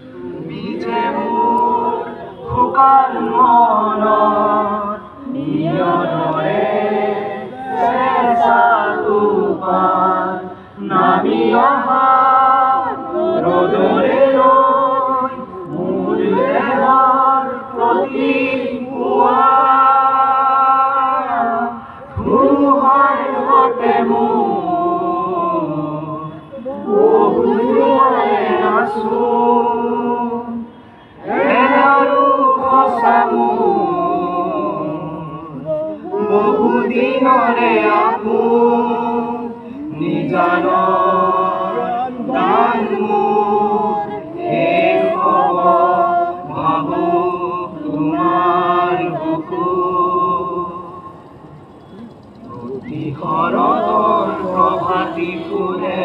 তুমি যে মোৰ শুকান মনত নিয়নৰে চেঁচা টোপাল নামি অহা ৰ'দৰে ৰৈ মোৰ দেহৰ প্ৰতি পুৱা ধুমুহাৰ সতে মোৰ বহু জোৰে নাচো বহুদিনৰে আপোন নিজানৰ গান মোৰ শেষ হ'ব ভাবোঁ তোমাৰ বুকু প্ৰতি শৰতৰ প্ৰভাতী ফুলে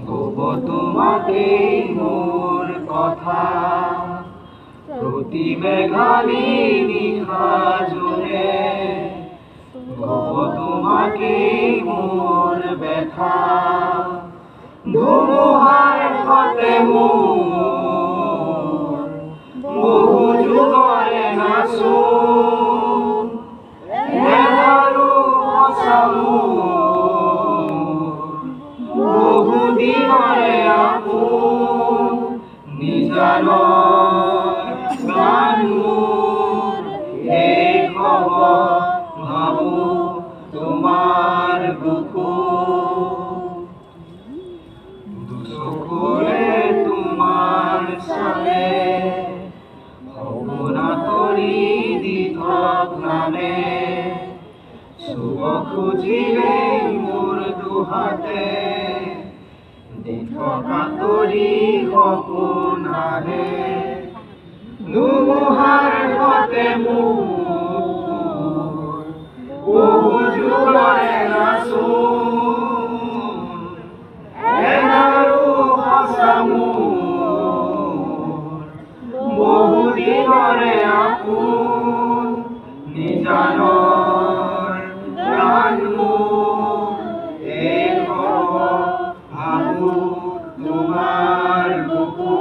ক'ব তোমাকেই মোৰ কথা প্ৰতি মেঘালী নিশা জোৰে ক'ব তোমাকেই মোৰ ব্যথা ধুমুহাৰ সতে মোৰ বহু যুগৰে নাচো নেহাৰো সঁচা মোৰ বহুদিনৰে আপোন নিজানৰ গান মোৰ শেষ হ'ব ভাবোঁ তোমাৰ বুকু দুচকুৰে তোমাৰ চালে সপোনা তৰি দি থক নামে চুব খুজিলে মোৰ দুহাতে দি থকা তৰি সপোন আহে ধুমুহাৰ সতে মোৰ বহু যুগৰে নাচো এনাৰো সঁচা মোৰ বহুদিনৰে আপোন নিজানৰ গান মোৰ শেষ হ'ব ভাবোঁ তোমাৰ বুকু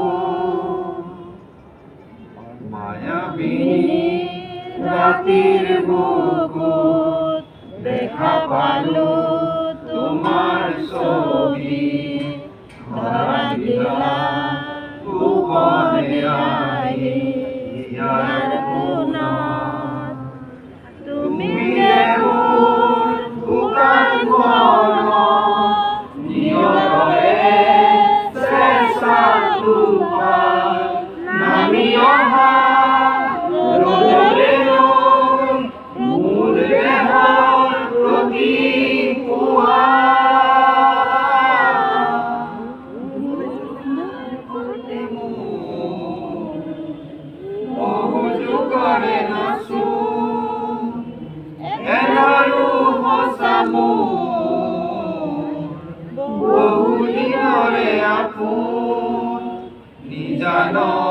মায়াবিনী ৰাতিৰ বুকুত দেখা পালোঁ তোমাৰ ছবি ধৰা দিলা গোপনে আহি ইয়াৰ কোণত তুমি যে মোৰ শুকান মনত নিয়নৰে চেঁচা টোপাল নামি অহা ৰ'দৰে ৰৈ মোৰ দেহৰ প্ৰতি পুৱা বহু যুগৰে নাচো এনাৰো সঁচা মোৰ বহুদিনৰে আপোন নিজানৰ